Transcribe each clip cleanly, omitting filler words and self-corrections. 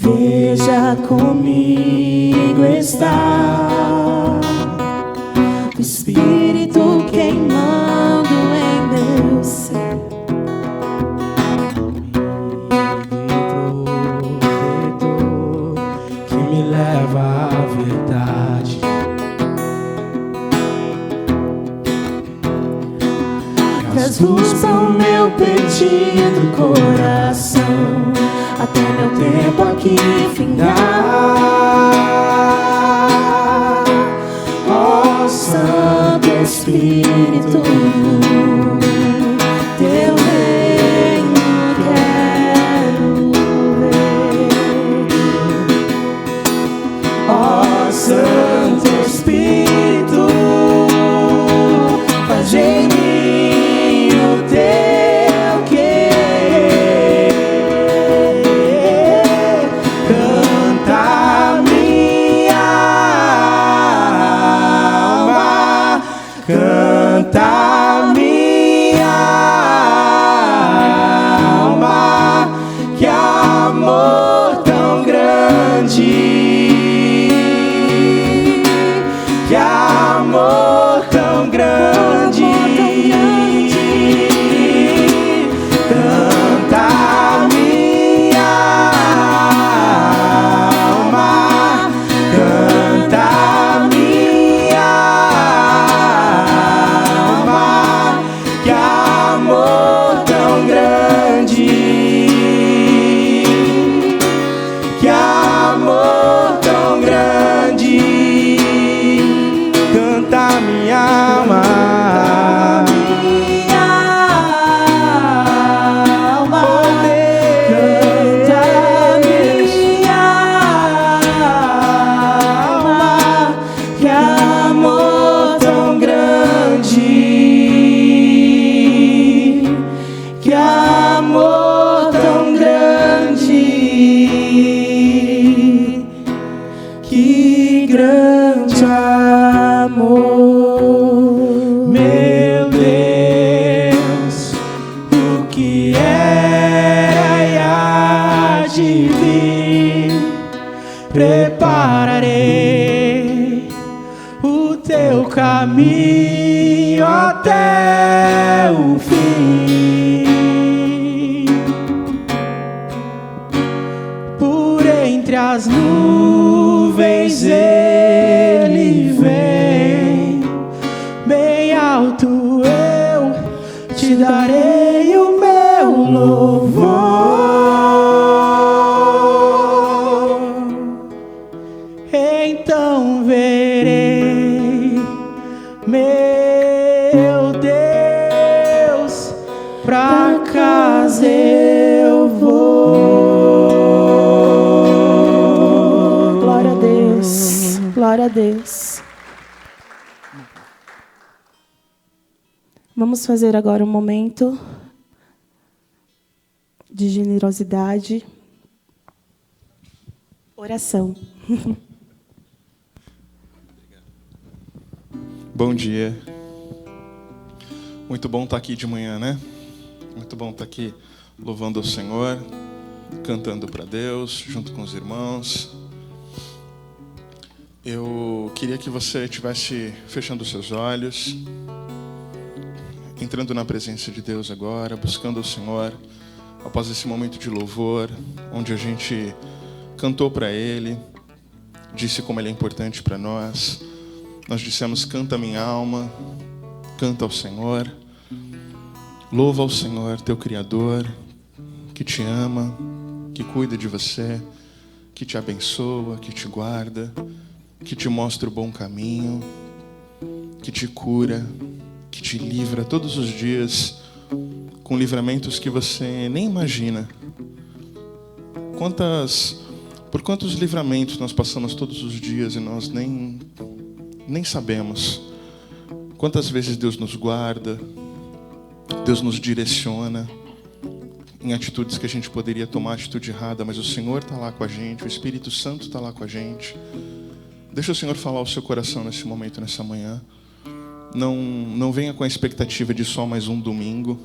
Veja comigo está o Espírito queimando em meu ser. Protetor que me leva à verdade. Traz luz ao meu perdido coração, até meu tempo aqui findar. Ó Santo Espírito, teu reino quero ver. Ó Santo Espírito, faz em mim o teu querer. Canta minha alma, canta minha alma, que amor tão grande, que amor tão grande. Canta minha alma, canta minha alma, que amor tão grande, que amor tão grande. Canta minha alma, meu Deus, o que era e há de vir, prepararei o teu caminho até o fim. Por entre as nuvens ele vem, bem alto eu te darei o meu louvor. Então verei, meu Deus, pra casa eu vou. Glória a Deus, glória a Deus. Vamos fazer agora um momento de generosidade, oração. Bom dia. Muito bom estar aqui de manhã, né? Muito bom estar aqui louvando ao Senhor, cantando para Deus, junto com os irmãos. Eu queria que você estivesse fechando os seus olhos, entrando na presença de Deus agora, buscando o Senhor, após esse momento de louvor, onde a gente cantou para Ele, disse como Ele é importante para nós. Nós dissemos: canta minha alma, canta ao Senhor, louva ao Senhor, teu Criador, que te ama, que cuida de você, que te abençoa, que te guarda, que te mostra o bom caminho, que te cura, que te livra todos os dias, com livramentos que você nem imagina. Por quantos livramentos nós passamos todos os dias e nós nem sabemos. Quantas vezes Deus nos guarda, Deus nos direciona em atitudes que a gente poderia tomar atitude errada, mas o Senhor está lá com a gente, o Espírito Santo está lá com a gente. Deixa o Senhor falar ao seu coração nesse momento, nessa manhã. Não venha com a expectativa de só mais um domingo.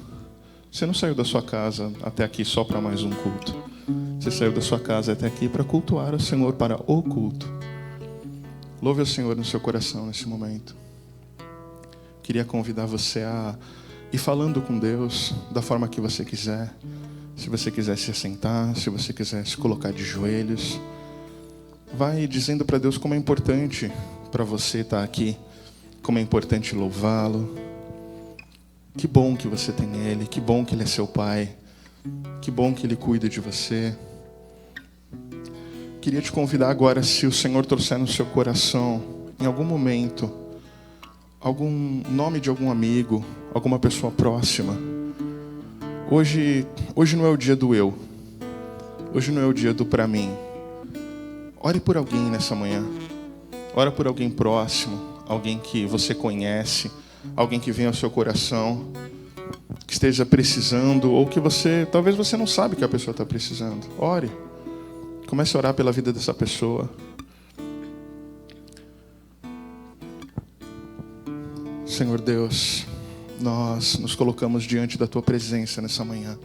Você não saiu da sua casa até aqui só para mais um culto. Você saiu da sua casa até aqui para cultuar o Senhor, para o culto. Louve o Senhor no seu coração nesse momento. Queria convidar você a ir falando com Deus da forma que você quiser. Se você quiser se assentar, se você quiser se colocar de joelhos. Vai dizendo para Deus como é importante para você estar aqui. Como é importante louvá-lo. Que bom que você tem Ele. Que bom que Ele é seu Pai. Que bom que Ele cuida de você. Queria te convidar agora, se o Senhor trouxer no seu coração, em algum momento, algum nome de algum amigo, alguma pessoa próxima. Hoje não é o dia do eu. Hoje não é o dia do pra mim. Ore por alguém nessa manhã. Ore por alguém próximo, alguém que você conhece, alguém que vem ao seu coração, que esteja precisando, ou que talvez você não sabe que a pessoa está precisando. Ore. Comece a orar pela vida dessa pessoa. Senhor Deus, nós nos colocamos diante da Tua presença nessa manhã.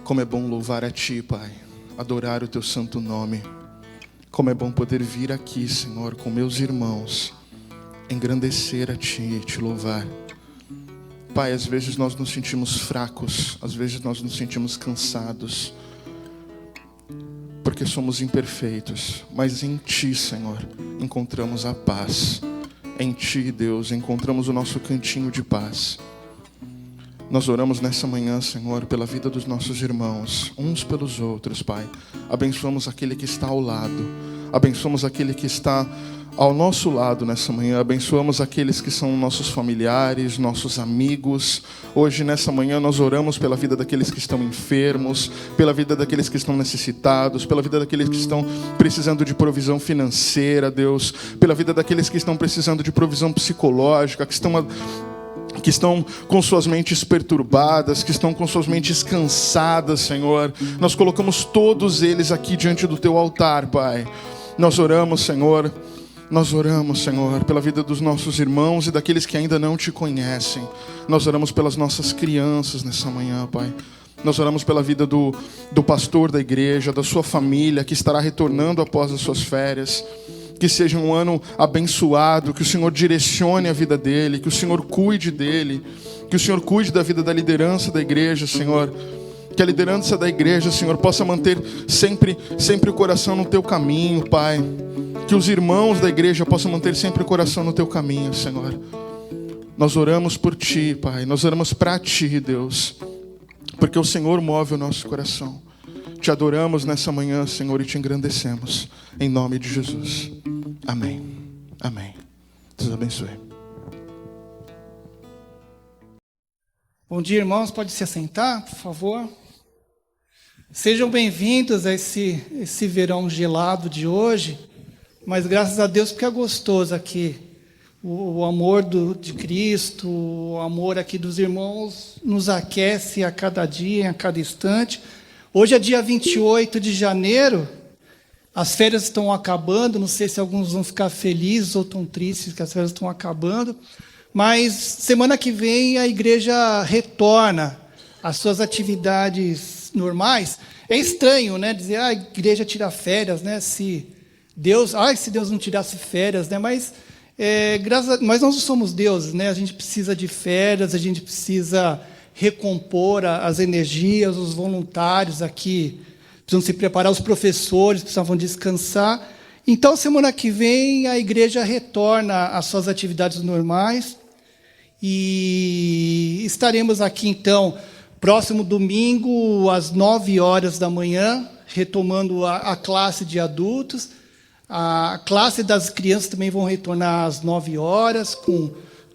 Como é bom louvar a Ti, Pai, adorar o Teu santo nome. Como é bom poder vir aqui, Senhor, com meus irmãos, engrandecer a Ti e Te louvar. Pai, às vezes nós nos sentimos fracos, às vezes nós nos sentimos cansados, porque somos imperfeitos, mas em Ti, Senhor, encontramos a paz. Em Ti, Deus, encontramos o nosso cantinho de paz. Nós oramos nessa manhã, Senhor, pela vida dos nossos irmãos, uns pelos outros, Pai. Abençoamos aquele que está ao lado, abençoamos aquele que está ao nosso lado nessa manhã, abençoamos aqueles que são nossos familiares, nossos amigos. Hoje, nessa manhã, nós oramos pela vida daqueles que estão enfermos, pela vida daqueles que estão necessitados, pela vida daqueles que estão precisando de provisão financeira, Deus, pela vida daqueles que estão precisando de provisão psicológica, que estão com suas mentes perturbadas, que estão com suas mentes cansadas, Senhor. Nós colocamos todos eles aqui diante do Teu altar, Pai. Nós oramos, Senhor, pela vida dos nossos irmãos e daqueles que ainda não Te conhecem. Nós oramos pelas nossas crianças nessa manhã, Pai. Nós oramos pela vida do pastor da igreja, da sua família, que estará retornando após as suas férias. Que seja um ano abençoado, que o Senhor direcione a vida dele, que o Senhor cuide dele, que o Senhor cuide da vida da liderança da igreja, Senhor. Que a liderança da igreja, Senhor, possa manter sempre o coração no Teu caminho, Pai. Que os irmãos da igreja possam manter sempre o coração no Teu caminho, Senhor. Nós oramos por Ti, Pai. Nós oramos para Ti, Deus. Porque o Senhor move o nosso coração. Te adoramos nessa manhã, Senhor, e Te engrandecemos. Em nome de Jesus. Amém. Amém. Deus abençoe. Bom dia, irmãos. Pode se assentar, por favor. Sejam bem-vindos a esse verão gelado de hoje. Mas graças a Deus porque é gostoso aqui. O amor de Cristo, o amor aqui dos irmãos nos aquece a cada dia, a cada instante. Hoje é dia 28 de janeiro. As férias estão acabando, não sei se alguns vão ficar felizes ou tão tristes que as férias estão acabando, mas semana que vem a igreja retorna às suas atividades normais. É estranho, né, dizer, a igreja tira férias, né, se Deus não tirasse férias, né, mas nós não somos deuses, né, a gente precisa de férias, a gente precisa recompor as energias, os voluntários aqui precisam se preparar, os professores precisavam descansar. Então, semana que vem, a igreja retorna às suas atividades normais. E estaremos aqui, então, próximo domingo, às 9h da manhã, retomando a classe de adultos. A classe das crianças também vão retornar às 9h,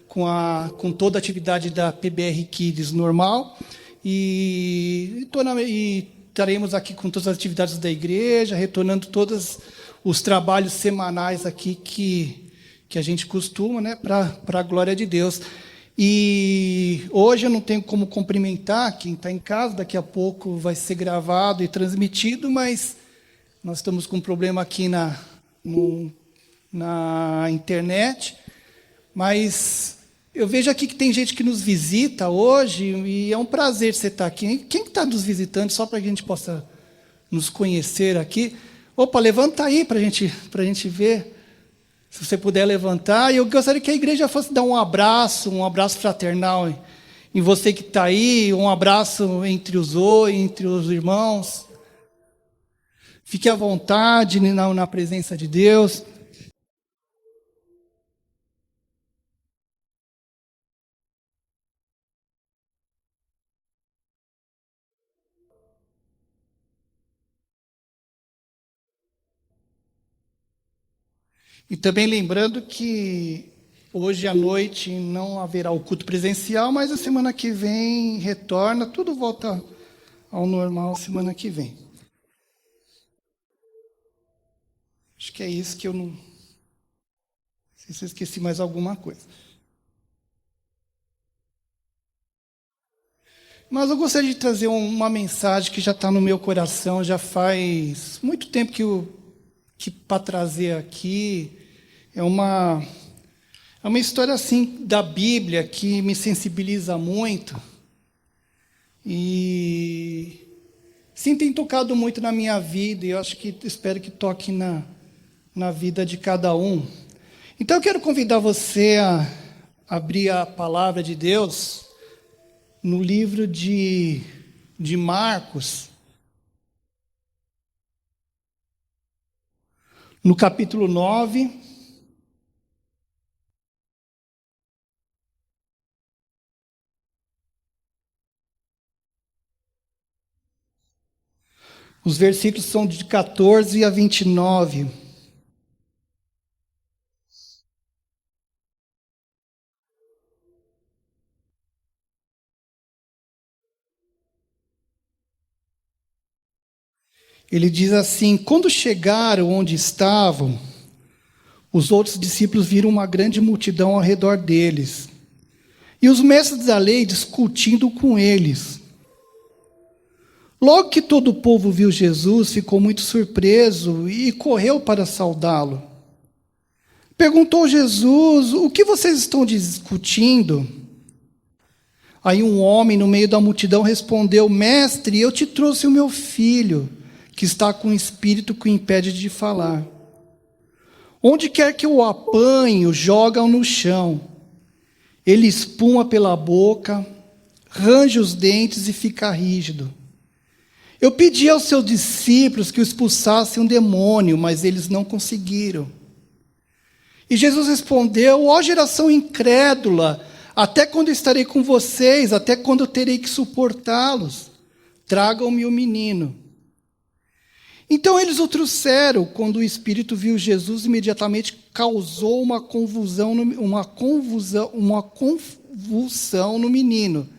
com toda a atividade da PBR Kids normal. E estaremos aqui com todas as atividades da igreja, retornando todos os trabalhos semanais aqui que a gente costuma, né, para a glória de Deus. E hoje eu não tenho como cumprimentar quem está em casa, daqui a pouco vai ser gravado e transmitido, mas nós estamos com um problema aqui na internet. Mas eu vejo aqui que tem gente que nos visita hoje e é um prazer você estar aqui. Quem está nos visitando, só para que a gente possa nos conhecer aqui. Opa, levanta aí para a gente ver. Se você puder levantar. E eu gostaria que a igreja fosse dar um abraço fraternal em você que está aí, um abraço entre os irmãos. Fique à vontade na presença de Deus. E também lembrando que hoje à noite não haverá o culto presencial, mas a semana que vem retorna, tudo volta ao normal semana que vem. Acho que é isso que eu não sei se eu esqueci mais alguma coisa. Mas eu gostaria de trazer uma mensagem que já está no meu coração, já faz muito tempo que para trazer aqui. É uma história assim da Bíblia que me sensibiliza muito. E sim, tem tocado muito na minha vida, e eu espero que toque na vida de cada um. Então eu quero convidar você a abrir a palavra de Deus no livro de Marcos, no capítulo 9. Os versículos são de 14 a 29. Ele diz assim: quando chegaram onde estavam, os outros discípulos viram uma grande multidão ao redor deles, e os mestres da lei discutindo com eles. Logo que todo o povo viu Jesus, ficou muito surpreso e correu para saudá-lo. Perguntou Jesus: o que vocês estão discutindo? Aí um homem no meio da multidão respondeu: mestre, eu te trouxe o meu filho, que está com um espírito que o impede de falar. Onde quer que o apanhe, o jogam no chão. Ele espuma pela boca, range os dentes e fica rígido. Eu pedi aos seus discípulos que o expulsassem um demônio, mas eles não conseguiram. E Jesus respondeu: ó geração incrédula, até quando estarei com vocês? Até quando eu terei que suportá-los? Tragam-me o menino. Então eles o trouxeram. Quando o espírito viu Jesus, imediatamente causou uma convulsão no menino.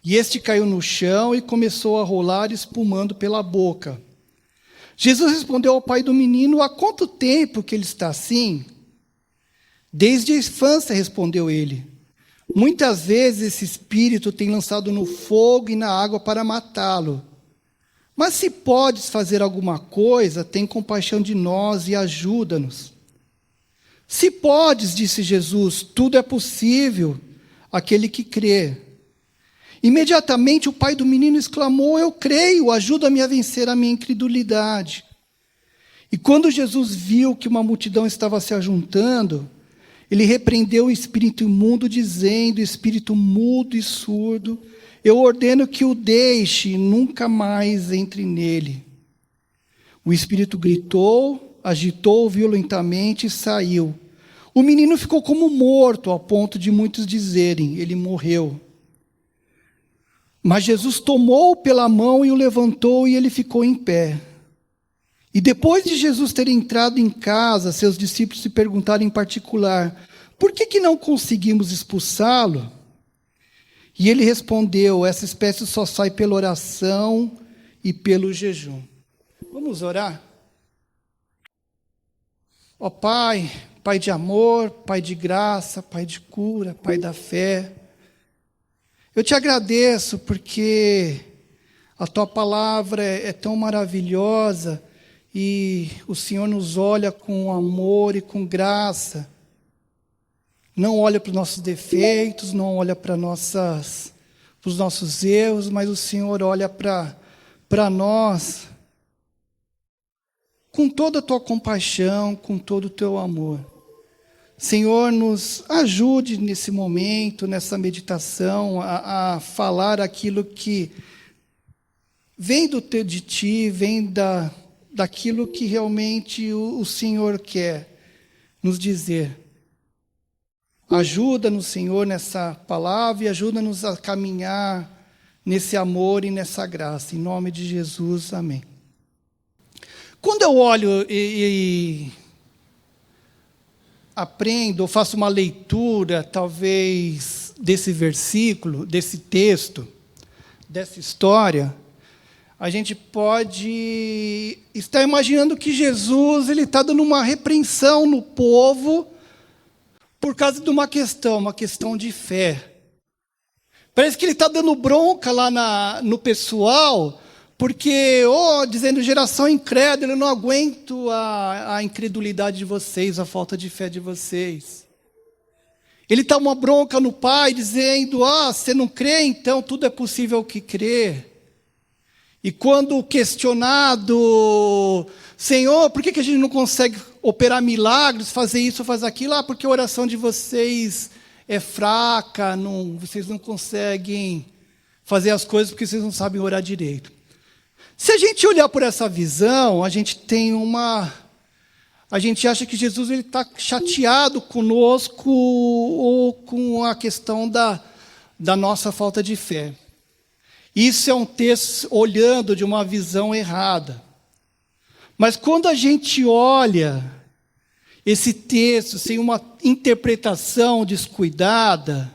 E este caiu no chão e começou a rolar, espumando pela boca. Jesus respondeu ao pai do menino: há quanto tempo que ele está assim? Desde a infância, respondeu ele. Muitas vezes esse espírito tem lançado no fogo e na água para matá-lo. Mas se podes fazer alguma coisa, tem compaixão de nós e ajuda-nos. Se podes, disse Jesus, tudo é possível àquele que crê. Imediatamente o pai do menino exclamou: eu creio, ajuda-me a vencer a minha incredulidade. E quando Jesus viu que uma multidão estava se ajuntando, ele repreendeu o espírito imundo, dizendo: espírito mudo e surdo, eu ordeno que o deixe e nunca mais entre nele. O espírito gritou, agitou violentamente e saiu. O menino ficou como morto, a ponto de muitos dizerem: ele morreu. Mas Jesus tomou-o pela mão e o levantou, e ele ficou em pé. E depois de Jesus ter entrado em casa, seus discípulos se perguntaram em particular: por que não conseguimos expulsá-lo? E ele respondeu: essa espécie só sai pela oração e pelo jejum. Vamos orar? Ó Pai, Pai de amor, Pai de graça, Pai de cura, Pai da fé, eu te agradeço porque a Tua palavra é tão maravilhosa e o Senhor nos olha com amor e com graça. Não olha para os nossos defeitos, não olha para os nossos erros, mas o Senhor olha para nós com toda a tua compaixão, com todo o teu amor. Senhor, nos ajude nesse momento, nessa meditação, a falar aquilo que vem de Ti, vem daquilo que realmente o Senhor quer nos dizer. Ajuda-nos, Senhor, nessa palavra e ajuda-nos a caminhar nesse amor e nessa graça. Em nome de Jesus, amém. Quando eu olho e aprendo, ou faço uma leitura, talvez, desse versículo, desse texto, dessa história, a gente pode estar imaginando que Jesus está dando uma repreensão no povo por causa de uma questão de fé. Parece que ele está dando bronca lá no pessoal, porque, dizendo, geração incrédula, eu não aguento a incredulidade de vocês, a falta de fé de vocês. Ele está uma bronca no pai, dizendo, você não crê, então tudo é possível que crê. E quando questionado, Senhor, por que a gente não consegue operar milagres, fazer isso, fazer aquilo? Porque a oração de vocês é fraca, vocês não conseguem fazer as coisas porque vocês não sabem orar direito. Se a gente olhar por essa visão, a gente acha que Jesus está chateado conosco ou com a questão da nossa falta de fé. Isso é um texto olhando de uma visão errada. Mas quando a gente olha esse texto sem uma interpretação descuidada,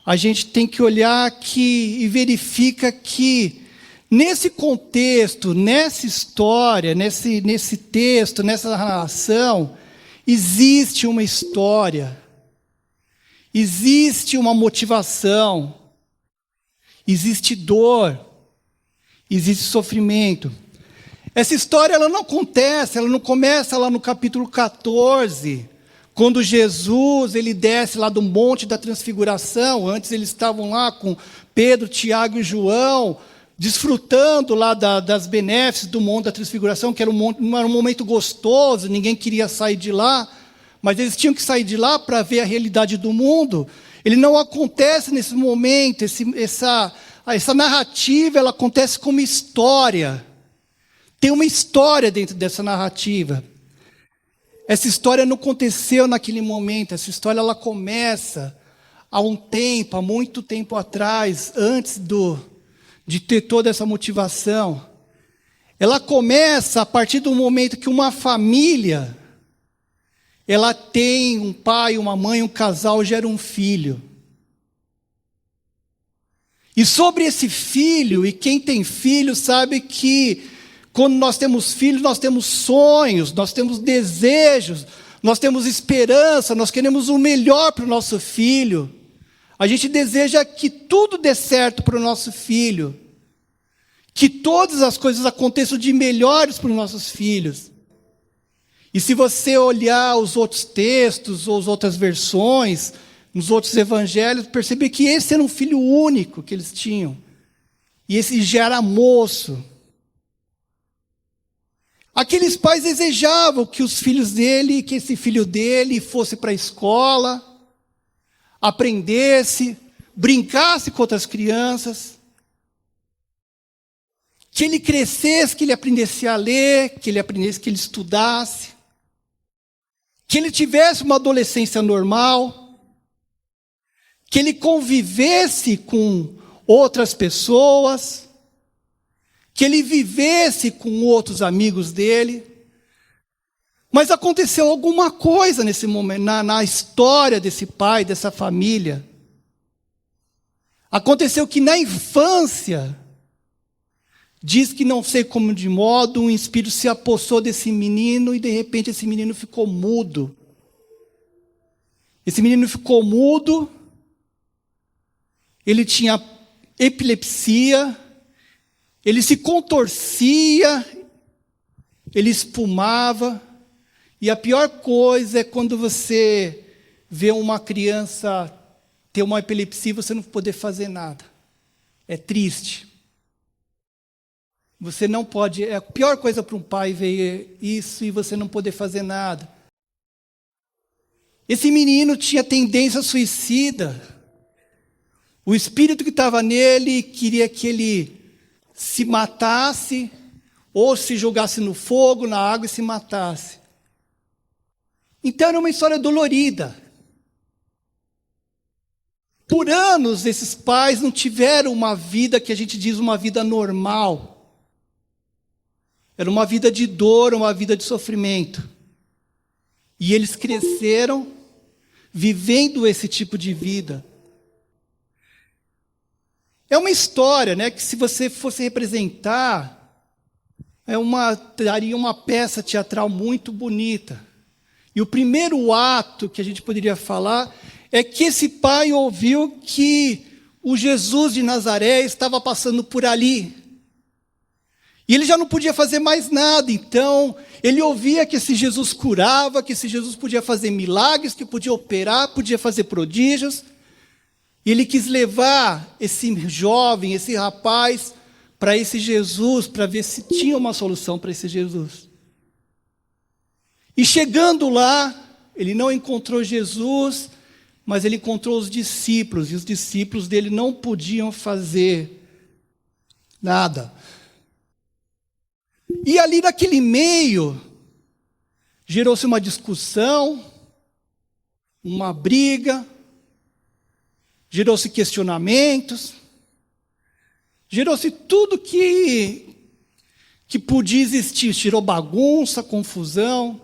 a gente tem que olhar aqui e verifica que nesse contexto, nessa história, nesse texto, nessa narração, existe uma história, existe uma motivação, existe dor, existe sofrimento. Essa história ela não começa lá no capítulo 14, quando Jesus ele desce lá do Monte da Transfiguração. Antes eles estavam lá com Pedro, Tiago e João, desfrutando lá das benéficas do Monte da Transfiguração, que era um momento gostoso, ninguém queria sair de lá, mas eles tinham que sair de lá para ver a realidade do mundo. Ele não acontece nesse momento, essa narrativa, ela acontece como história. Tem uma história dentro dessa narrativa. Essa história não aconteceu naquele momento, essa história ela começa há muito tempo atrás, antes de ter toda essa motivação. Ela começa a partir do momento que uma família, ela tem um pai, uma mãe, um casal, gera um filho. E sobre esse filho, e quem tem filho sabe que quando nós temos filhos, nós temos sonhos, nós temos desejos, nós temos esperança, nós queremos o melhor para o nosso filho. A gente deseja que tudo dê certo para o nosso filho, que todas as coisas aconteçam de melhores para os nossos filhos. E se você olhar os outros textos, ou as outras versões, nos outros evangelhos, perceber que esse era um filho único que eles tinham. E esse já era moço. Aqueles pais desejavam que os filhos dele, que esse filho dele fosse para a escola, aprendesse, brincasse com outras crianças, que ele crescesse, que ele aprendesse a ler, que ele estudasse, que ele tivesse uma adolescência normal, que ele convivesse com outras pessoas, que ele vivesse com outros amigos dele. Mas aconteceu alguma coisa nesse momento, na história desse pai, dessa família. Aconteceu que na infância, diz que não sei como de modo, um espírito se apossou desse menino e de repente esse menino ficou mudo. Esse menino ficou mudo, ele tinha epilepsia, ele se contorcia, ele espumava. E a pior coisa é quando você vê uma criança ter uma epilepsia e você não poder fazer nada. É triste. Você não pode, é a pior coisa para um pai ver isso e você não poder fazer nada. Esse menino tinha tendência suicida. O espírito que estava nele queria que ele se matasse, ou se jogasse no fogo, na água e se matasse. Então era uma história dolorida. Por anos, esses pais não tiveram uma vida que a gente diz uma vida normal. Era uma vida de dor, uma vida de sofrimento. E eles cresceram vivendo esse tipo de vida. É uma história, né, que se você fosse representar, daria uma peça teatral muito bonita. E o primeiro ato que a gente poderia falar é que esse pai ouviu que o Jesus de Nazaré estava passando por ali. E ele já não podia fazer mais nada, então ele ouvia que esse Jesus curava, que esse Jesus podia fazer milagres, que podia operar, podia fazer prodígios. E ele quis levar esse jovem, esse rapaz, para esse Jesus, para ver se tinha uma solução para esse Jesus. E chegando lá, ele não encontrou Jesus, mas ele encontrou os discípulos, e os discípulos dele não podiam fazer nada. E ali naquele meio, gerou-se uma discussão, uma briga, gerou-se questionamentos, gerou-se tudo que podia existir, gerou bagunça, confusão.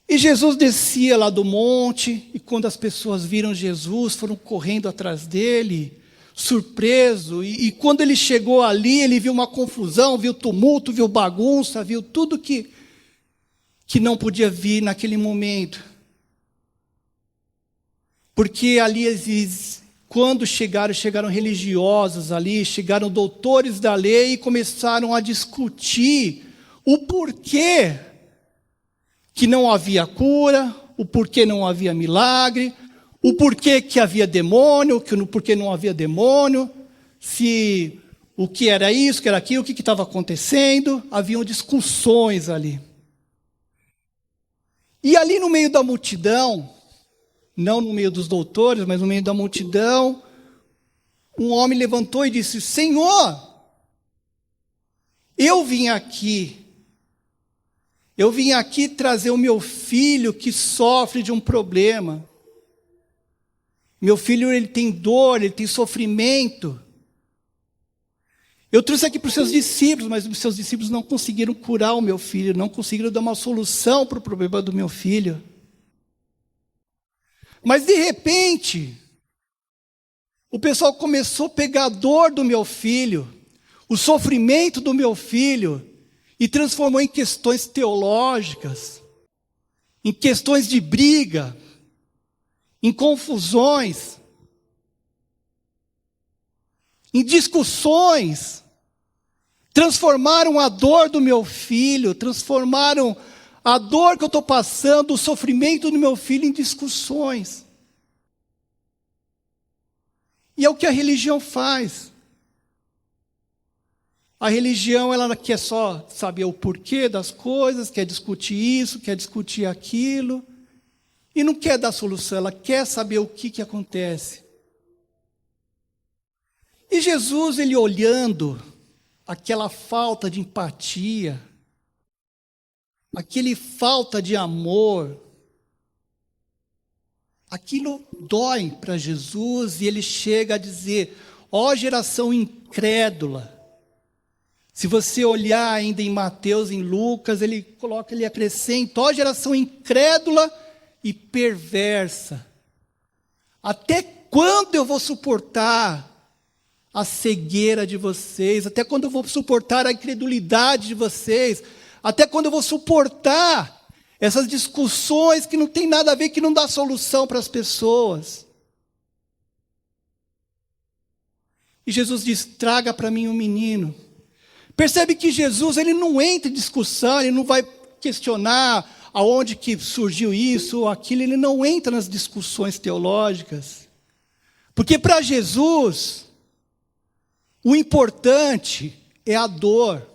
E Jesus descia lá do monte, e quando as pessoas viram Jesus, foram correndo atrás dele, surpreso, e quando ele chegou ali, ele viu uma confusão, viu tumulto, viu bagunça, viu tudo que não podia vir naquele momento. Porque ali, quando chegaram religiosos ali, chegaram doutores da lei e começaram a discutir o porquê que não havia cura, o porquê não havia milagre, o porquê que havia demônio, o porquê não havia demônio, se o que era isso, o que era aquilo, o que estava acontecendo. Haviam discussões ali. E ali no meio da multidão, não no meio dos doutores, mas no meio da multidão, um homem levantou e disse: Senhor, eu vim aqui trazer o meu filho que sofre de um problema. Meu filho, ele tem dor, ele tem sofrimento. Eu trouxe aqui para os seus discípulos, mas os seus discípulos não conseguiram curar o meu filho, não conseguiram dar uma solução para o problema do meu filho. Mas de repente, o pessoal começou a pegar a dor do meu filho, o sofrimento do meu filho, e transformou em questões teológicas, em questões de briga, em confusões, em discussões. Transformaram a dor do meu filho, transformaram a dor que eu estou passando, o sofrimento do meu filho em discussões. E é o que a religião faz. A religião, ela quer só saber o porquê das coisas, quer discutir isso, quer discutir aquilo, e não quer dar solução, ela quer saber o que acontece. E Jesus, ele olhando aquela falta de empatia, aquele falta de amor, aquilo dói para Jesus, e ele chega a dizer: ó geração incrédula. Se você olhar ainda em Mateus, em Lucas, ele acrescenta: ó geração incrédula e perversa. Até quando eu vou suportar a cegueira de vocês? Até quando eu vou suportar a incredulidade de vocês? Até quando eu vou suportar essas discussões que não tem nada a ver, que não dá solução para as pessoas? E Jesus diz: traga para mim um menino. Percebe que Jesus, ele não entra em discussão, ele não vai questionar aonde que surgiu isso ou aquilo, ele não entra nas discussões teológicas. Porque para Jesus, o importante é a dor.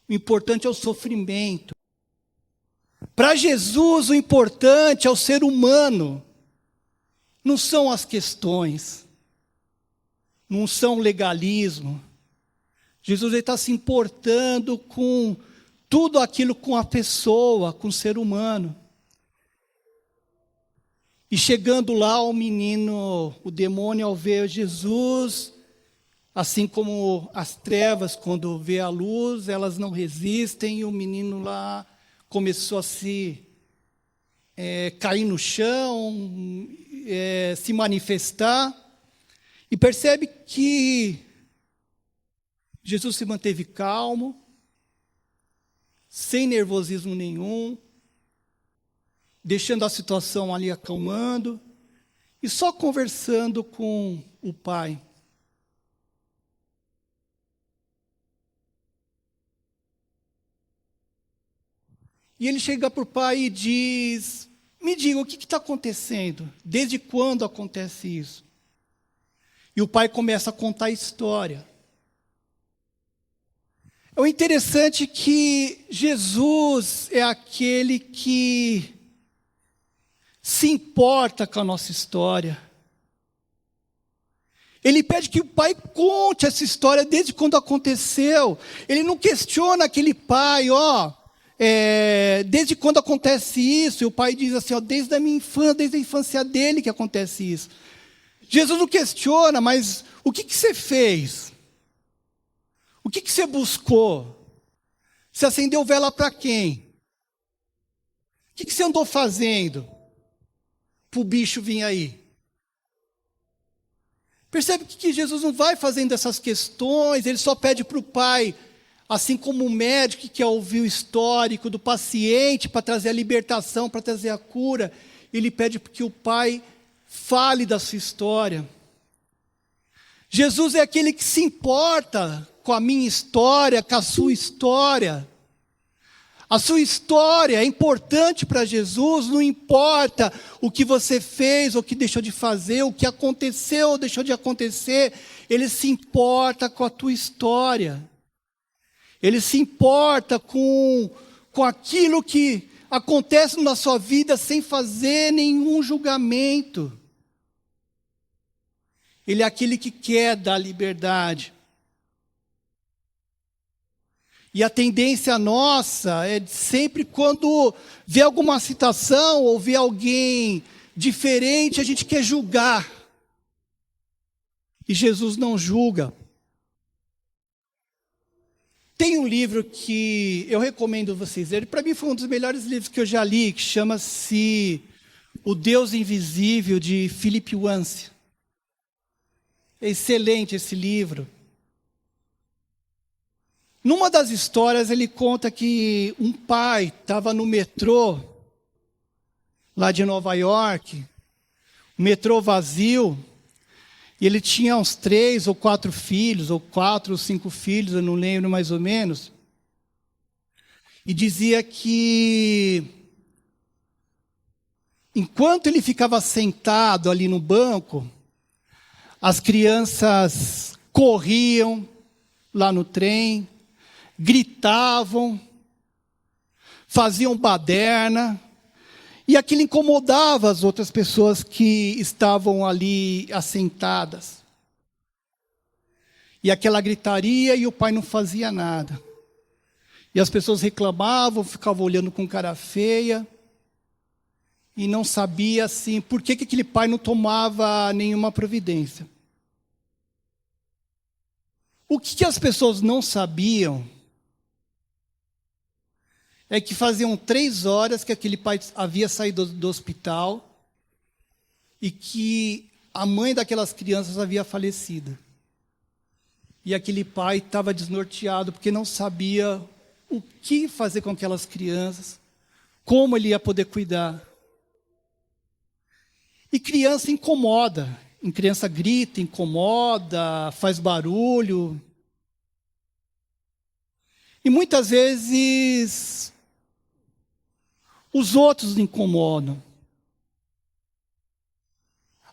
O importante é o sofrimento. Para Jesus, o importante é o ser humano. Não são as questões. Não são o legalismo. Jesus está se importando com tudo aquilo, com a pessoa, com o ser humano. E chegando lá, o menino, o demônio, ao ver Jesus, assim como as trevas, quando vê a luz, elas não resistem, e o menino lá começou a cair no chão, se manifestar, e percebe que Jesus se manteve calmo, sem nervosismo nenhum, deixando a situação ali acalmando, e só conversando com o Pai. E ele chega para o pai e diz: me diga, o que está acontecendo? Desde quando acontece isso? E o pai começa a contar a história. É o interessante que Jesus é aquele que se importa com a nossa história. Ele pede que o pai conte essa história desde quando aconteceu. Ele não questiona aquele pai, desde quando acontece isso? E o pai diz assim, desde a minha infância, desde a infância dele que acontece isso. Jesus não questiona, mas o que você fez? O que você buscou? Você acendeu vela para quem? O que você andou fazendo para o bicho vir aí? Percebe que Jesus não vai fazendo essas questões, ele só pede para o pai, assim como o médico que quer ouvir o histórico do paciente para trazer a libertação, para trazer a cura, ele pede que o pai fale da sua história. Jesus é aquele que se importa com a minha história, com a sua história. A sua história é importante para Jesus, não importa o que você fez ou o que deixou de fazer, o que aconteceu ou deixou de acontecer, ele se importa com a tua história. Ele se importa com aquilo que acontece na sua vida sem fazer nenhum julgamento. Ele é aquele que quer dar liberdade. E a tendência nossa é sempre quando vê alguma situação ou vê alguém diferente, a gente quer julgar. E Jesus não julga. Tem um livro que eu recomendo vocês lerem. Para mim foi um dos melhores livros que eu já li, que chama-se O Deus Invisível, de Philip Yancey. É excelente esse livro. Numa das histórias, ele conta que um pai estava no metrô, lá de Nova York, metrô vazio, e ele tinha uns 3 ou 4 filhos, ou 4 ou 5 filhos, eu não lembro mais ou menos, e dizia que, enquanto ele ficava sentado ali no banco, as crianças corriam lá no trem, gritavam, faziam baderna, e aquilo incomodava as outras pessoas que estavam ali assentadas. E aquela gritaria, e o pai não fazia nada. E as pessoas reclamavam, ficavam olhando com cara feia, e não sabia assim, por que aquele pai não tomava nenhuma providência. O que as pessoas não sabiam é que faziam 3 horas que aquele pai havia saído do hospital e que a mãe daquelas crianças havia falecido. E aquele pai estava desnorteado porque não sabia o que fazer com aquelas crianças, como ele ia poder cuidar. E criança incomoda, criança grita, incomoda, faz barulho. E muitas vezes os outros incomodam.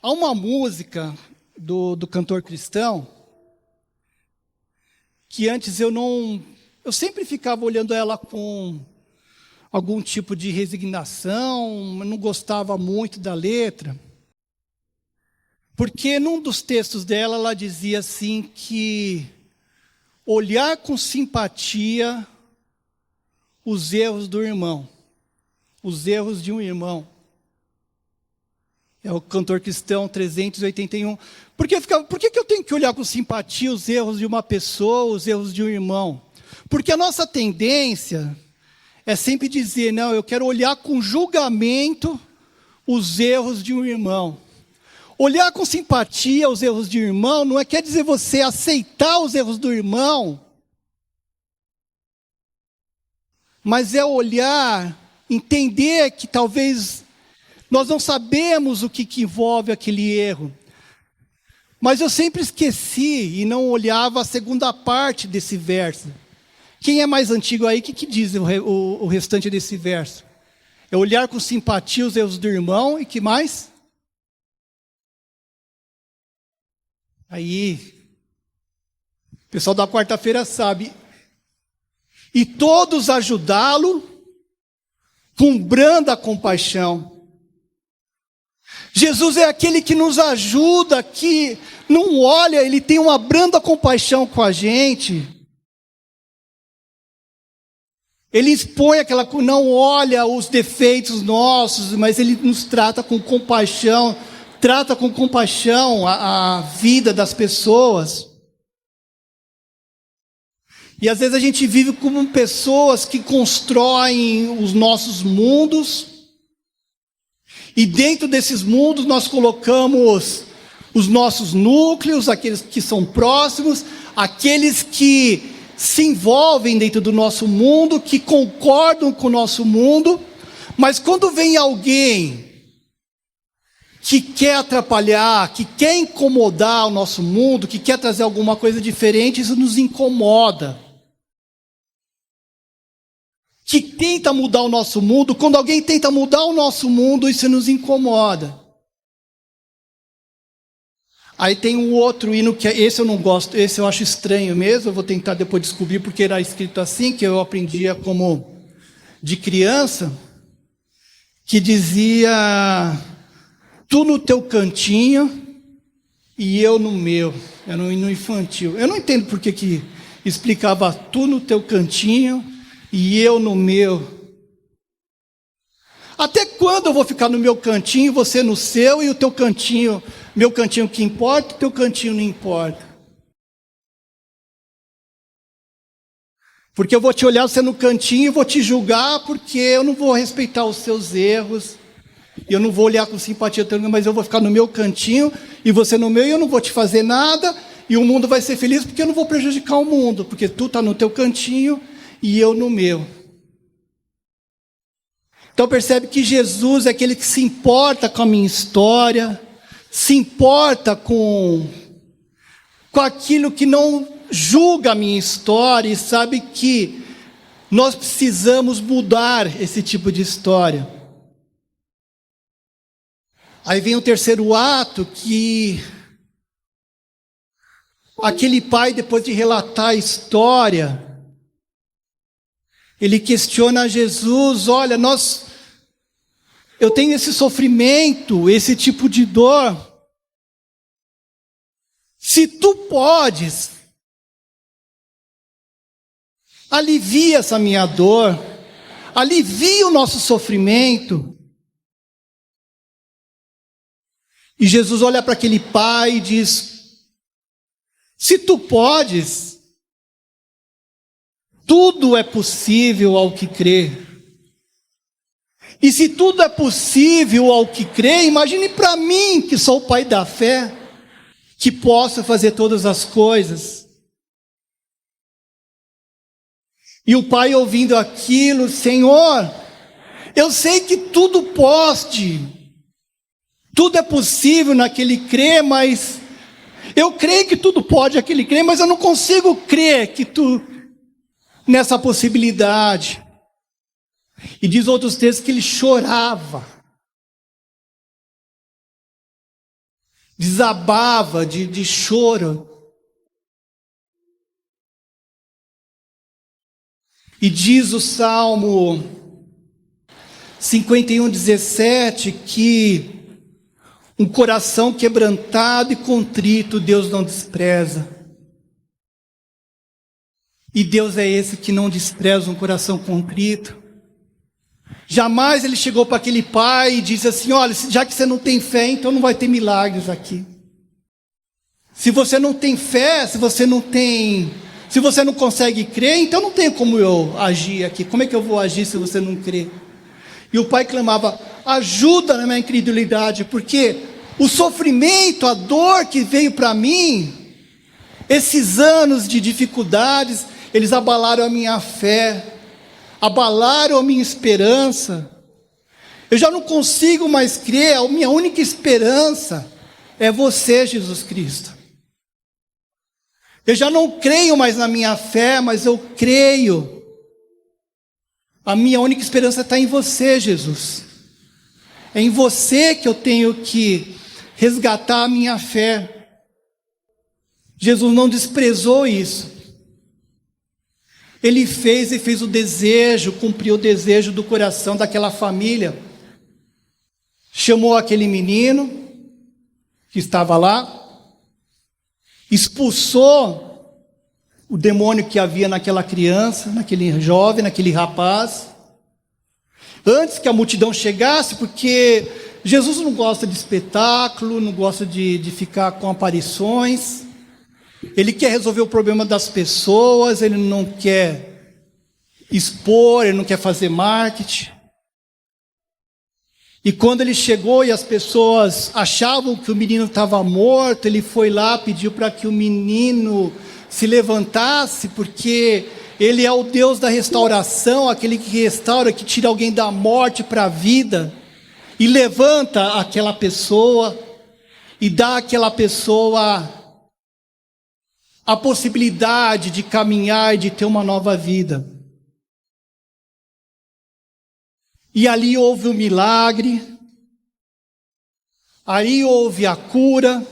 Há uma música do cantor cristão que antes eu sempre ficava olhando ela com algum tipo de resignação, não gostava muito da letra. Porque num dos textos dela, ela dizia assim que olhar com simpatia os erros do irmão, os erros de um irmão. É o Cantor Cristão 381. Por que eu tenho que olhar com simpatia os erros de uma pessoa, os erros de um irmão? Porque a nossa tendência é sempre dizer, não, eu quero olhar com julgamento os erros de um irmão. Olhar com simpatia os erros de um irmão não quer dizer você aceitar os erros do irmão, mas é olhar, entender que talvez nós não sabemos o que envolve aquele erro. Mas eu sempre esqueci e não olhava a segunda parte desse verso. Quem é mais antigo aí, o que diz o restante desse verso? É olhar com simpatia os erros do irmão e que mais? Aí, o pessoal da quarta-feira sabe. E todos ajudá-lo com branda compaixão. Jesus é aquele que nos ajuda, que não olha, ele tem uma branda compaixão com a gente. Ele expõe não olha os defeitos nossos, mas ele nos trata com compaixão. Trata com compaixão a vida das pessoas. E às vezes a gente vive como pessoas que constroem os nossos mundos. E dentro desses mundos nós colocamos os nossos núcleos, aqueles que são próximos, aqueles que se envolvem dentro do nosso mundo, que concordam com o nosso mundo. Mas quando vem alguém que quer atrapalhar, que quer incomodar o nosso mundo, que quer trazer alguma coisa diferente, isso nos incomoda. Que tenta mudar o nosso mundo, quando alguém tenta mudar o nosso mundo, isso nos incomoda. Aí tem um outro hino, que esse eu não gosto, esse eu acho estranho mesmo, eu vou tentar depois descobrir, porque era escrito assim, que eu aprendia como de criança, que dizia: tu no teu cantinho e eu no meu. Era um hino infantil. Eu não entendo por que explicava tu no teu cantinho e eu no meu. Até quando eu vou ficar no meu cantinho, você no seu, e o teu cantinho, meu cantinho que importa, o teu cantinho não importa? Porque eu vou te olhar você no cantinho e vou te julgar, porque eu não vou respeitar os seus erros. E eu não vou olhar com simpatia, mas eu vou ficar no meu cantinho e você no meu, e eu não vou te fazer nada, e o mundo vai ser feliz porque eu não vou prejudicar o mundo, porque tu está no teu cantinho e eu no meu. Então percebe que Jesus é aquele que se importa com a minha história, se importa com aquilo que não julga a minha história, e sabe que nós precisamos mudar esse tipo de história. Aí vem o terceiro ato, que aquele pai, depois de relatar a história, ele questiona Jesus: olha, eu tenho esse sofrimento, esse tipo de dor. Se tu podes, alivia essa minha dor, alivia o nosso sofrimento. E Jesus olha para aquele pai e diz: se tu podes, tudo é possível ao que crê. E se tudo é possível ao que crê, imagine para mim, que sou o pai da fé, que possa fazer todas as coisas. E o pai, ouvindo aquilo: Senhor, eu sei que tudo pode, tudo é possível naquele crê, mas eu creio que tudo pode aquele crê, mas eu não consigo crer que tu nessa possibilidade. E diz outros textos que ele chorava, desabava de choro. E diz o Salmo 51:17 que um coração quebrantado e contrito Deus não despreza. E Deus é esse que não despreza um coração contrito. Jamais ele chegou para aquele pai e disse assim: olha, já que você não tem fé, então não vai ter milagres aqui. Se você não tem fé, se você não consegue crer, então não tem como eu agir aqui. Como é que eu vou agir se você não crê? E o pai clamava: ajuda na minha incredulidade, porque o sofrimento, a dor que veio para mim, esses anos de dificuldades, eles abalaram a minha fé, abalaram a minha esperança. Eu já não consigo mais crer, a minha única esperança é você, Jesus Cristo. Eu já não creio mais na minha fé, mas eu creio. A minha única esperança está em você, Jesus. É em você que eu tenho que resgatar a minha fé. Jesus não desprezou isso. Ele fez o desejo, cumpriu o desejo do coração daquela família. Chamou aquele menino que estava lá, expulsou o demônio que havia naquela criança, naquele jovem, naquele rapaz, antes que a multidão chegasse, porque Jesus não gosta de espetáculo, não gosta de ficar com aparições. Ele quer resolver o problema das pessoas, ele não quer expor, ele não quer fazer marketing. E quando ele chegou e as pessoas achavam que o menino estava morto, ele foi lá, pediu para que o menino se levantasse, porque ele é o Deus da restauração, aquele que restaura, que tira alguém da morte para a vida, e levanta aquela pessoa, e dá àquela pessoa a possibilidade de caminhar e de ter uma nova vida. E ali houve um milagre, ali houve a cura,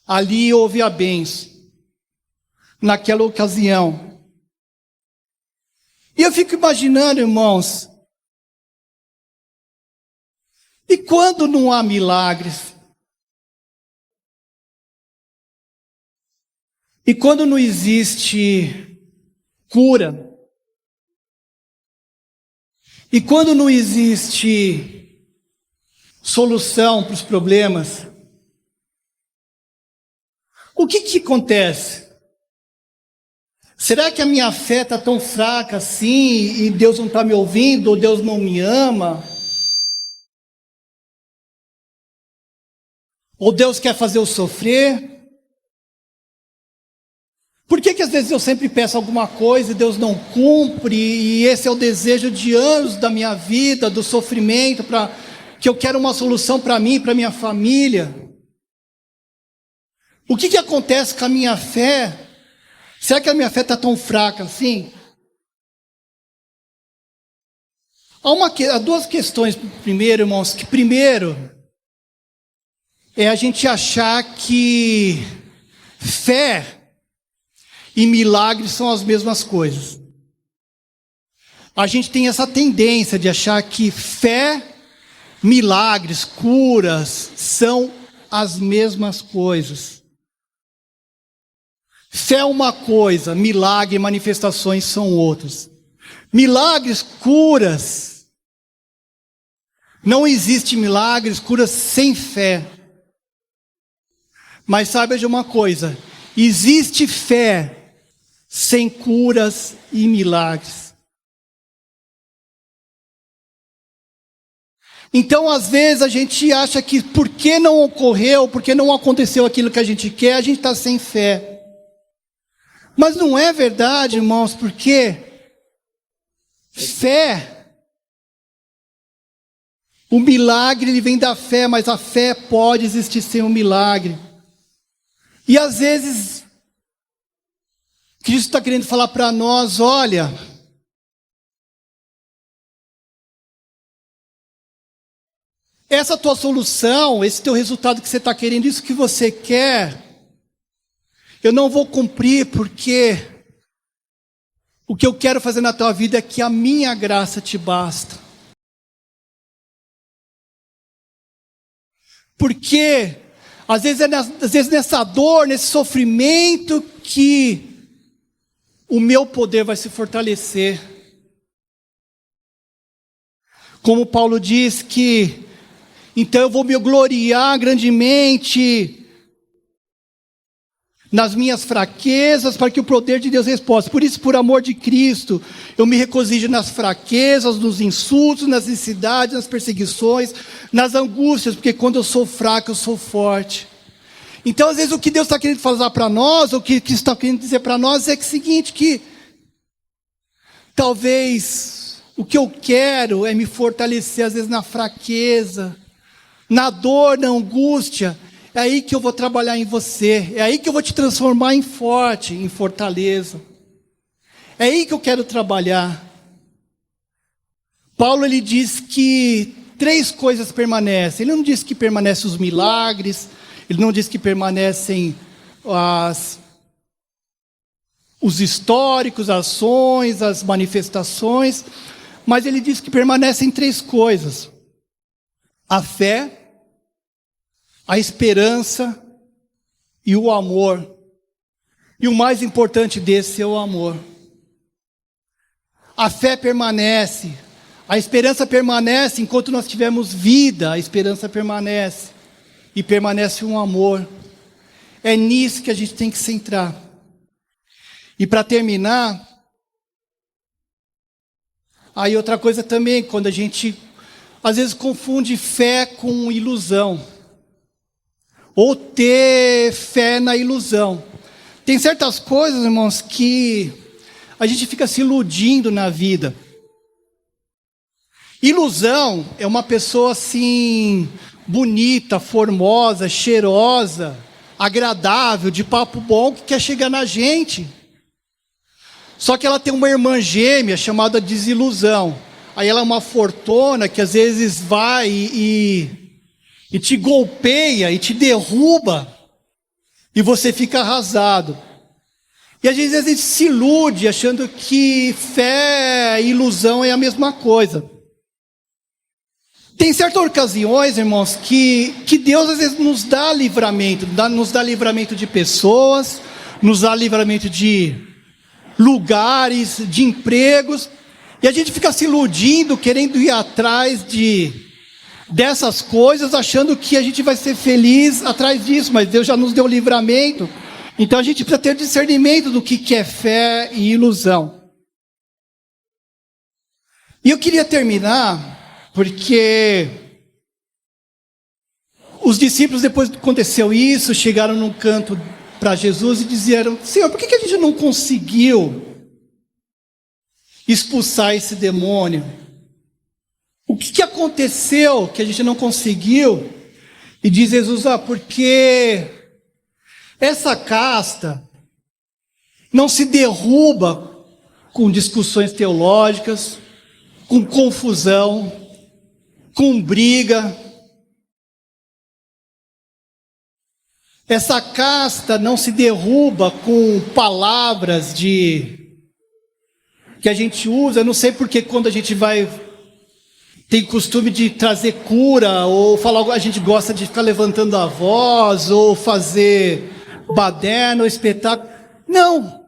ali houve a bênção, naquela ocasião. E eu fico imaginando, irmãos, e quando não há milagres? E quando não existe cura? E quando não existe solução para os problemas? O que acontece? Será que a minha fé está tão fraca assim e Deus não está me ouvindo ou Deus não me ama? Ou Deus quer fazer eu sofrer? Por que às vezes eu sempre peço alguma coisa e Deus não cumpre, e esse é o desejo de anos da minha vida, do sofrimento, que eu quero uma solução para mim, para minha família? O que acontece com a minha fé? Será que a minha fé está tão fraca assim? Há duas questões. Primeiro, irmãos, que primeiro é a gente achar que fé e milagres são as mesmas coisas. A gente tem essa tendência de achar que fé, milagres, curas são as mesmas coisas. Fé é uma coisa, milagre e manifestações são outras. Milagres, curas. Não existe milagres, curas sem fé. Mas saiba de uma coisa, existe fé sem curas e milagres. Então, às vezes, a gente acha que porque não ocorreu, porque não aconteceu aquilo que a gente quer, a gente está sem fé. Mas não é verdade, irmãos, porque fé, o milagre ele vem da fé, mas a fé pode existir sem um milagre. E às vezes, Cristo está querendo falar para nós: olha, essa tua solução, esse teu resultado que você está querendo, isso que você quer, eu não vou cumprir porque O que eu quero fazer na tua vida é que a minha graça te basta. Porque às vezes nessa dor, nesse sofrimento, que o meu poder vai se fortalecer. Como Paulo diz que, então eu vou me gloriar grandemente nas minhas fraquezas, para que o poder de Deus resposta. Por isso, por amor de Cristo, eu me regozijo nas fraquezas, nos insultos, nas necessidades, nas perseguições, nas angústias, porque quando eu sou fraco, eu sou forte. Então, às vezes, o que Deus está querendo falar para nós, ou o que está querendo dizer para nós, é que o seguinte, que talvez o que eu quero é me fortalecer, às vezes, na fraqueza, na dor, na angústia. É aí que eu vou trabalhar em você. É aí que eu vou te transformar em forte, em fortaleza. É aí que eu quero trabalhar. Paulo, ele diz que 3 coisas permanecem. Ele não diz que permanecem os milagres. Ele não diz que permanecem os históricos, as ações, as manifestações. Mas ele diz que permanecem 3 coisas. A fé, a esperança e o amor. E o mais importante desse é o amor. A fé permanece, a esperança permanece enquanto nós tivermos vida, a esperança permanece. E permanece um amor. É nisso que a gente tem que centrar. E para terminar, aí outra coisa também, quando a gente às vezes confunde fé com ilusão. Ou ter fé na ilusão. Tem certas coisas, irmãos, que a gente fica se iludindo na vida. Ilusão é uma pessoa assim, bonita, formosa, cheirosa, agradável, de papo bom, que quer chegar na gente. Só que ela tem uma irmã gêmea chamada desilusão. Aí ela é uma fortuna que às vezes vai e te golpeia e te derruba, e você fica arrasado. E às vezes a gente se ilude achando que fé e ilusão é a mesma coisa. Tem certas ocasiões, irmãos, que Deus às vezes nos dá livramento, nos dá livramento de pessoas, nos dá livramento de lugares, de empregos, e a gente fica se iludindo, querendo ir atrás dessas coisas, achando que a gente vai ser feliz atrás disso, mas Deus já nos deu livramento. Então a gente precisa ter discernimento do que é fé e ilusão. E eu queria terminar, porque os discípulos, depois que aconteceu isso, chegaram num canto para Jesus e disseram: Senhor, por que a gente não conseguiu expulsar esse demônio? O que aconteceu que a gente não conseguiu? E diz Jesus: porque essa casta não se derruba com discussões teológicas, com confusão, com briga. Essa casta não se derruba com palavras que a gente usa. Eu não sei porque quando a gente tem costume de trazer cura, ou falar, a gente gosta de ficar levantando a voz, ou fazer baderna, ou espetáculo. Não!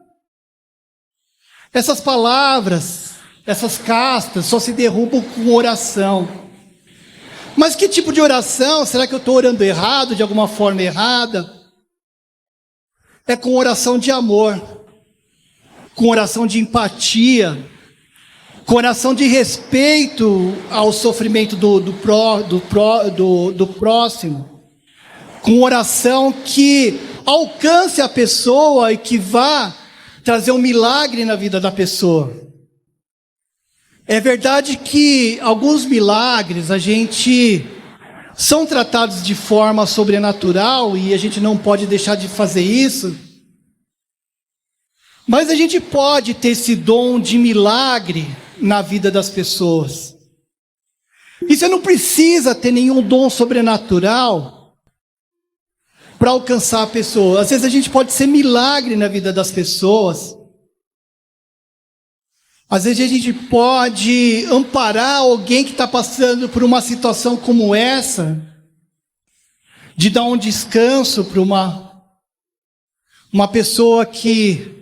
Essas palavras, essas castas, só se derrubam com oração. Mas que tipo de oração? Será que eu estou orando errado, de alguma forma errada? É com oração de amor, com oração de empatia, com oração de respeito ao sofrimento do próximo, com oração que alcance a pessoa e que vá trazer um milagre na vida da pessoa. É verdade que alguns milagres são tratados de forma sobrenatural e a gente não pode deixar de fazer isso. Mas a gente pode ter esse dom de milagre na vida das pessoas. E você não precisa ter nenhum dom sobrenatural para alcançar a pessoa. Às vezes a gente pode ser milagre na vida das pessoas, Às vezes a gente pode amparar alguém que está passando por uma situação como essa, de dar um descanso para uma pessoa que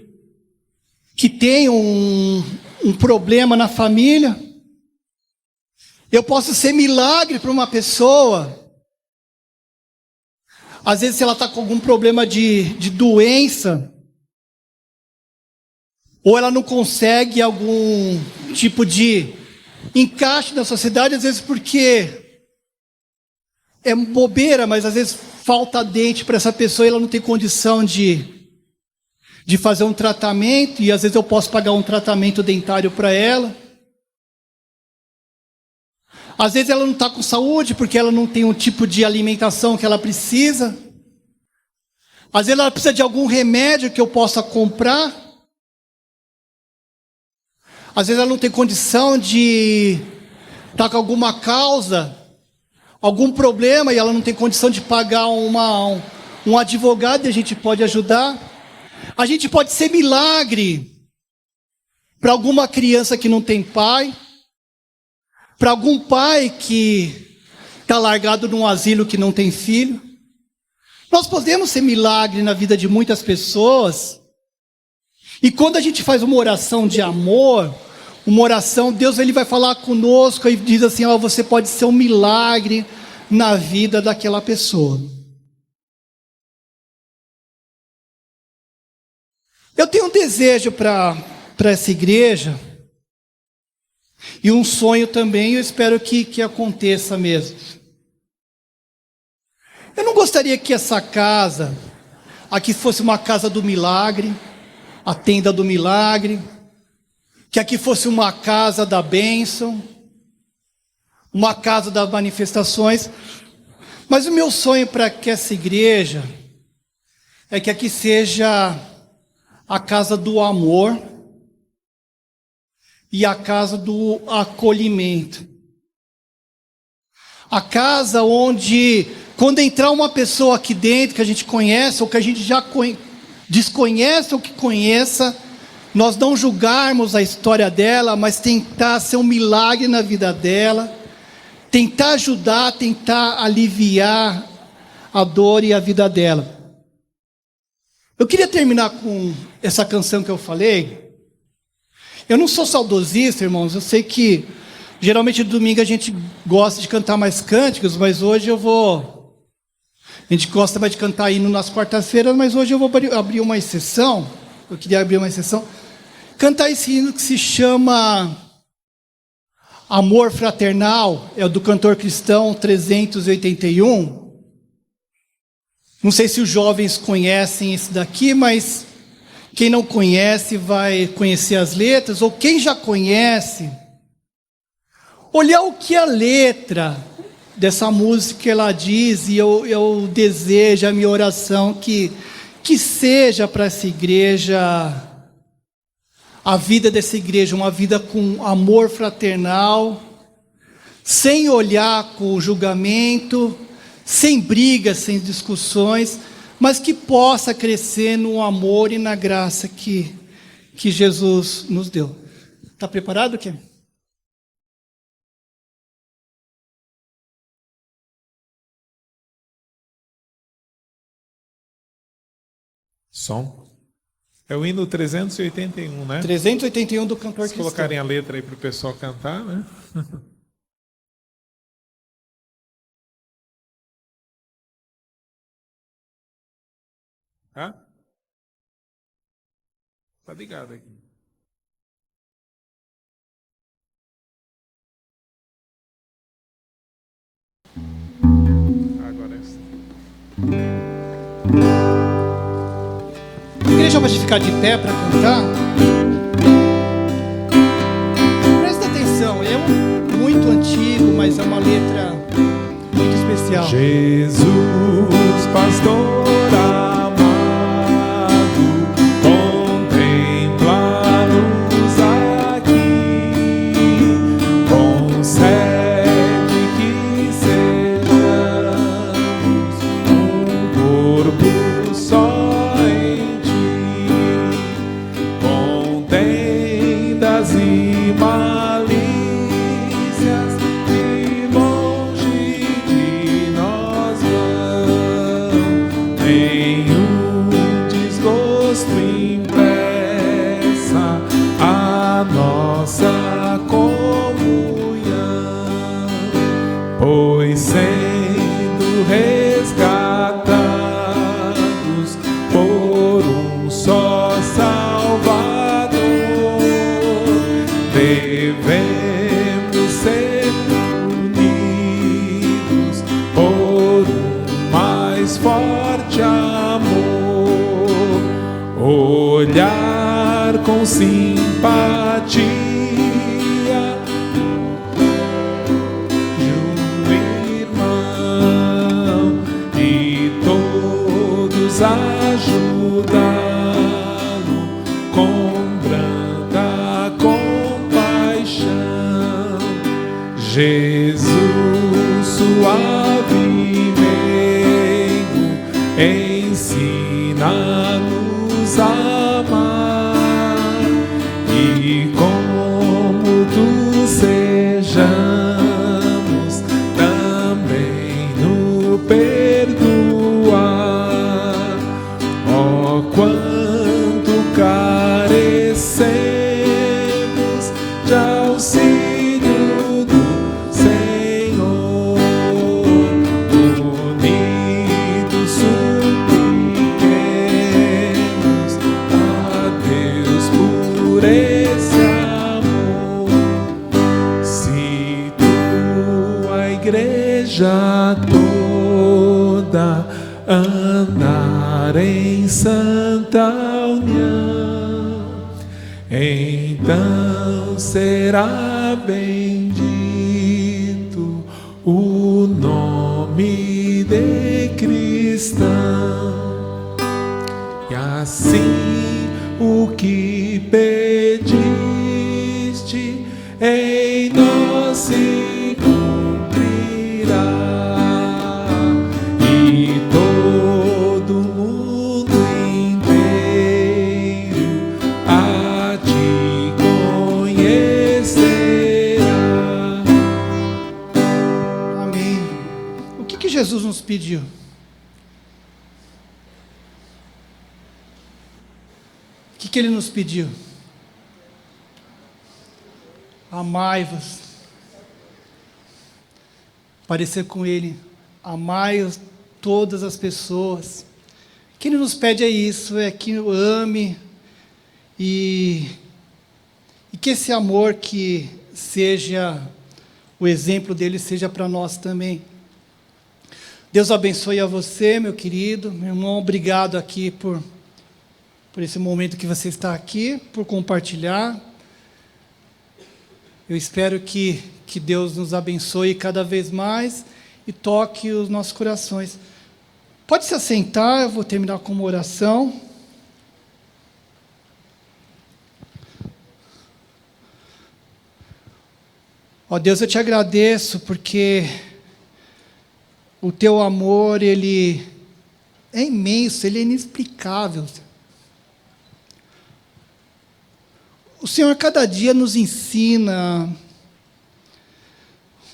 tem um problema na família. Eu posso ser milagre para uma pessoa. Às vezes, se ela está com algum problema de doença, ou ela não consegue algum tipo de encaixe na sociedade, às vezes porque é bobeira, mas às vezes falta dente para essa pessoa e ela não tem condição de fazer um tratamento, e às vezes eu posso pagar um tratamento dentário para ela. Às vezes ela não está com saúde porque ela não tem um tipo de alimentação que ela precisa. Às vezes ela precisa de algum remédio que eu possa comprar. Às vezes ela não tem condição de estar com alguma causa, algum problema, e ela não tem condição de pagar um advogado, e a gente pode ajudar. A gente pode ser milagre para alguma criança que não tem pai, para algum pai que está largado num asilo que não tem filho. Nós podemos ser milagre na vida de muitas pessoas. E quando a gente faz uma oração de amor, uma oração, Deus ele vai falar conosco e diz assim: ó, você pode ser um milagre na vida daquela pessoa. Eu tenho um desejo para essa igreja, e um sonho também, eu espero que aconteça mesmo. Eu não gostaria que essa casa aqui fosse uma casa do milagre, a tenda do milagre, que aqui fosse uma casa da bênção, uma casa das manifestações. Mas o meu sonho para que essa igreja é que aqui seja a casa do amor e a casa do acolhimento. A casa onde, quando entrar uma pessoa aqui dentro que a gente conhece, ou que a gente já desconhece ou que conheça, nós não julgarmos a história dela, mas tentar ser um milagre na vida dela, tentar ajudar, tentar aliviar a dor e a vida dela. Eu queria terminar com essa canção que eu falei. Eu não sou saudosista, irmãos, eu sei que geralmente domingo a gente gosta de cantar mais cânticos, mas hoje eu vou... A gente gosta mais de cantar hino nas quartas-feiras, mas hoje eu vou abrir uma exceção. Eu queria abrir uma exceção. Cantar esse hino que se chama Amor Fraternal, é o do cantor cristão 381. Não sei se os jovens conhecem esse daqui, mas quem não conhece vai conhecer as letras, ou quem já conhece, olhar o que a letra dessa música ela diz, e eu desejo, a minha oração, que seja para essa igreja, a vida dessa igreja, uma vida com amor fraternal, sem olhar com julgamento, sem brigas, sem discussões, mas que possa crescer no amor e na graça que Jesus nos deu. Está preparado, Ken? Som. É o hino 381, né? 381 do cantor Se cristão. colocarem a letra aí para o pessoal cantar, né? Tá? Tá ligado aqui. Agora é assim. A igreja pode ficar de pé para cantar? Presta atenção, é muito antigo, mas é uma letra muito especial. Jesus, pastor amado, contempla-nos aqui, concede que sejamos um corpo só em ti, com tendas e nossa comunhão, pois sendo resgatados por um só Salvador, devemos ser unidos por um mais forte amor, olhar com simpatia de um irmão e todos ajudá-lo com branda compaixão. Jesus suavemente ensina-nos a amar, e como tu sejamos também no perdoar. Oh, quanto carecemos de auxílio do Senhor, unidos supliquemos a Deus por esse amor. Se tua igreja toda andar em santa união, então será bendito o nome de cristão. E assim o que pediste em nós se cumprirá, e todo mundo inteiro a te conhecerá. Amém. O que Jesus nos pediu? O que Ele nos pediu? Amai-vos. Parecer com Ele. Amai todas as pessoas. O que Ele nos pede é isso, é que eu ame e que esse amor que seja, o exemplo dele seja para nós também. Deus abençoe a você, meu querido, meu irmão, obrigado aqui por esse momento que você está aqui, por compartilhar. Eu espero que Deus nos abençoe cada vez mais e toque os nossos corações. Pode se assentar, eu vou terminar com uma oração. Ó Deus, eu te agradeço porque o teu amor, ele é imenso, ele é inexplicável. O Senhor cada dia nos ensina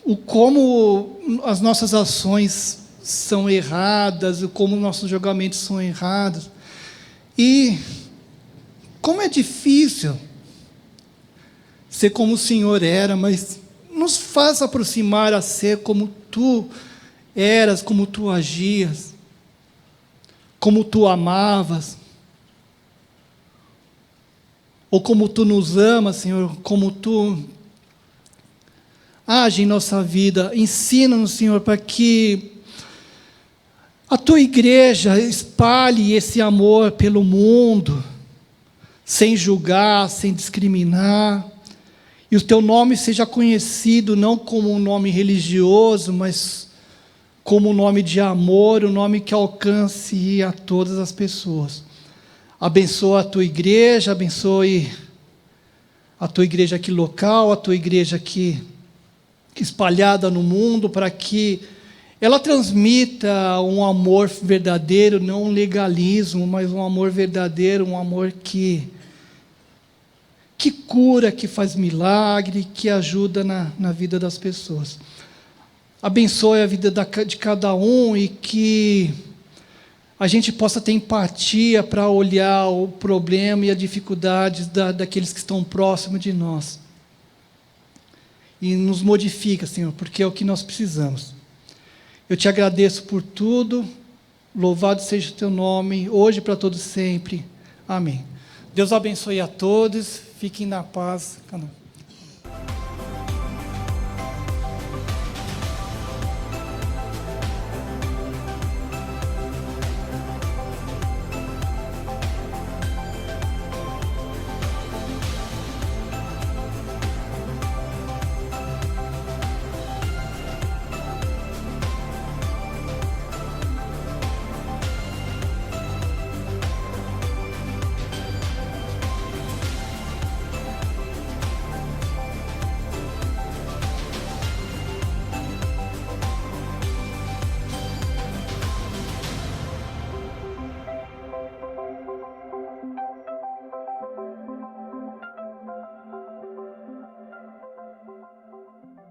o como as nossas ações são erradas, o como nossos julgamentos são errados. E como é difícil ser como o Senhor era, mas nos faz aproximar a ser como tu eras, como tu agias, como tu amavas, ou como tu nos amas, Senhor, como tu age em nossa vida. Ensina-nos, Senhor, para que a tua igreja espalhe esse amor pelo mundo, sem julgar, sem discriminar, e o teu nome seja conhecido não como um nome religioso, mas como um nome de amor, um nome que alcance a todas as pessoas. Abençoa a tua igreja, abençoe a tua igreja aqui local, a tua igreja aqui espalhada no mundo, para que ela transmita um amor verdadeiro, não um legalismo, mas um amor verdadeiro, um amor que cura, que faz milagre, que ajuda na vida das pessoas. Abençoe a vida de cada um e que a gente possa ter empatia para olhar o problema e as dificuldades daqueles que estão próximos de nós. e nos modifica, Senhor, porque é o que nós precisamos. Eu te agradeço por tudo, louvado seja o teu nome, hoje e para todos sempre. Amém. Deus abençoe a todos, fiquem na paz.